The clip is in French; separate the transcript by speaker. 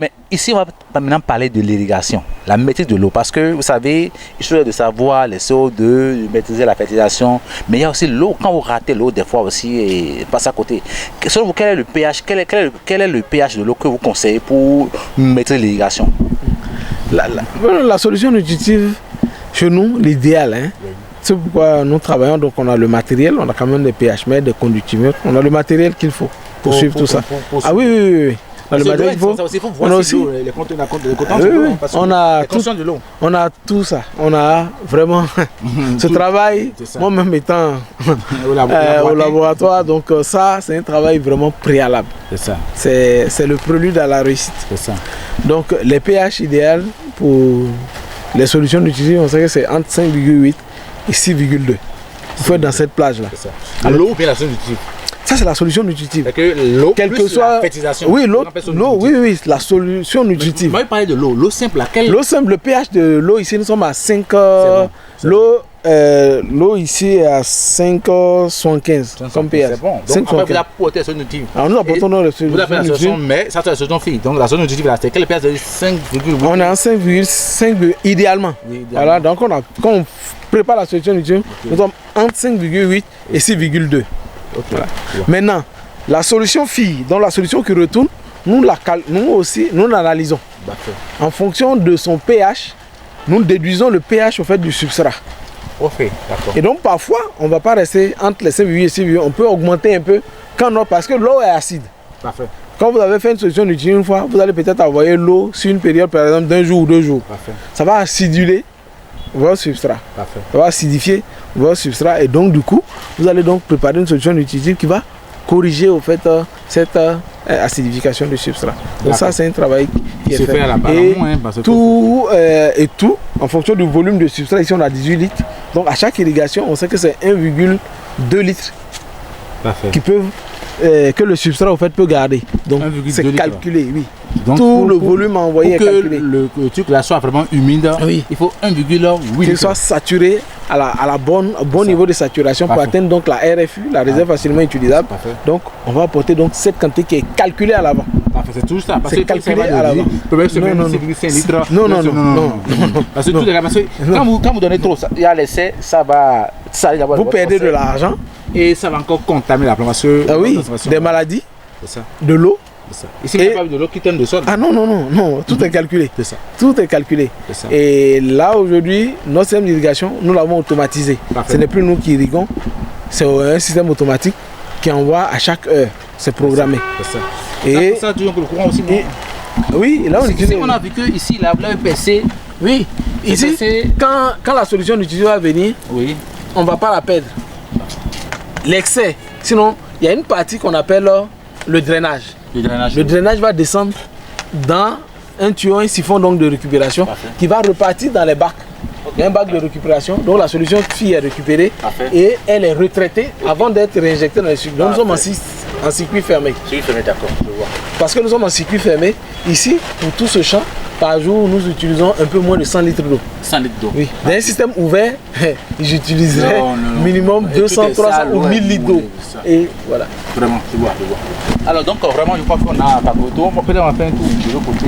Speaker 1: Mais ici, on va maintenant parler de l'irrigation, la maîtrise de l'eau. Parce que, vous savez, il suffit de savoir les CO2, de maîtriser la fertilisation. Mais il y a aussi l'eau. Quand vous ratez l'eau, des fois aussi, et passe à côté. Selon vous, quel est le pH, quel est le pH de l'eau que vous conseillez pour maîtriser l'irrigation?
Speaker 2: La solution nutritive, chez nous, l'idéal, hein, c'est pourquoi nous travaillons. Donc, on a le matériel, on a quand même des pH mètres, des conductimètres. On a le matériel qu'il faut pour suivre tout ça. Ah oui, oui, oui, oui. Dans le matériel, on a aussi
Speaker 1: les compétences de l'eau.
Speaker 2: On a tout ça. On a vraiment ce travail, moi-même étant au laboratoire. Donc ça, c'est un travail vraiment préalable.
Speaker 1: C'est ça.
Speaker 2: C'est le prélude à la réussite.
Speaker 1: C'est ça.
Speaker 2: Donc les pH idéal pour les solutions nutritives, on sait que c'est entre 5,8 et 6,2. Il faut être dans cette plage-là.
Speaker 1: C'est ça. L'eau, bien la solution nutritive.
Speaker 2: Ça, c'est la solution nutritive.
Speaker 1: L'eau,
Speaker 2: quelle que soit la fertilisation. Oui, l'eau, oui, la solution nutritive.
Speaker 1: Moi, je parlais de l'eau. L'eau simple, laquelle?
Speaker 2: L'eau simple, le pH de l'eau ici, nous sommes à 5. L'eau ici est à 5,75 comme pH.
Speaker 1: C'est bon. Donc, après, vous apportez la solution nutritive.
Speaker 2: Alors, nous apportons nos solutions.
Speaker 1: Vous apportez la solution, mais ça, c'est la solution fille. Donc, la solution nutritive, c'est quel pH de 5,8?
Speaker 2: On est en 5,5 idéalement. Voilà, donc, quand on prépare la solution nutritive, nous sommes entre 5,8 et 6,2. Okay. Voilà. Maintenant, la solution fille, donc la solution qui retourne, nous l'analysons. En fonction de son pH, nous déduisons le pH au fait du substrat.
Speaker 1: Okay.
Speaker 2: Et donc parfois, on ne va pas rester entre les 5,8 et 6,8, on peut augmenter un peu parce que l'eau est acide.
Speaker 1: Parfait.
Speaker 2: Quand vous avez fait une solution nutritive une fois, vous allez peut-être envoyer l'eau sur une période par exemple d'1 jour ou 2 jours.
Speaker 1: Parfait.
Speaker 2: Ça va aciduler votre substrat.
Speaker 1: Parfait.
Speaker 2: Ça va acidifier votre substrat et donc du coup, vous allez donc préparer une solution nutritive qui va corriger au fait cette acidification du substrat. Donc ça, c'est un travail qui est fait. Et tout, en fonction du volume de substrat, ici on a 18 litres. Donc à chaque irrigation, on sait que c'est 1,2 litres qui peuvent, que le substrat au fait peut garder. Donc c'est calculé, oui. Donc, tout le volume envoyé est calculé.
Speaker 1: Pour que le truc là soit vraiment humide, oui, il faut 1,8.
Speaker 2: Qu'il soit saturé au bon niveau de saturation pour atteindre donc la RFU, la réserve facilement utilisable. Donc on va apporter donc cette quantité qui est calculée à l'avant.
Speaker 1: C'est tout ça.
Speaker 2: C'est calculé à l'avant. Non.
Speaker 1: Parce que quand vous donnez trop, il y a l'essai, ça va.
Speaker 2: Vous perdez de l'argent.
Speaker 1: Et ça va encore contaminer la plante.
Speaker 2: Ah oui, des maladies, de l'eau.
Speaker 1: Ici, il n'y a pas de l'eau qui tourne de sol.
Speaker 2: Ah non, tout est calculé.
Speaker 1: C'est ça.
Speaker 2: Tout est calculé.
Speaker 1: Ça.
Speaker 2: Et là, aujourd'hui, notre système d'irrigation, nous l'avons automatisé. Ce n'est plus nous qui irriguons, c'est un système automatique qui envoie à chaque heure. C'est programmé.
Speaker 1: C'est ça.
Speaker 2: Et
Speaker 1: ça, le courant aussi.
Speaker 2: Oui, là, on utilise.
Speaker 1: On a vu que ici, la EPC.
Speaker 2: Oui, ici, quand la solution nutritive va venir,
Speaker 1: oui,
Speaker 2: on ne va pas la perdre. L'excès. Sinon, il y a une partie qu'on appelle le drainage. Le drainage va descendre dans un tuyau, un siphon donc de récupération qui va repartir dans les bacs. Il y a un bac de récupération, donc la solution fille est récupérée et elle est retraitée avant d'être réinjectée dans les circuits. Donc nous sommes en circuit fermé.
Speaker 1: D'accord, je vois.
Speaker 2: Parce que nous sommes en circuit fermé, ici, pour tout ce champ, par jour, nous utilisons un peu moins de 100 litres d'eau.
Speaker 1: 100 litres d'eau.
Speaker 2: Oui. Dans un système ouvert, j'utiliserais minimum 200, 300 ou 1000 litres d'eau. Et voilà.
Speaker 1: Vraiment, je vois. Alors donc, vraiment, je crois qu'on a pas de photo. Peut-être on va faire un tour de l'autre côté.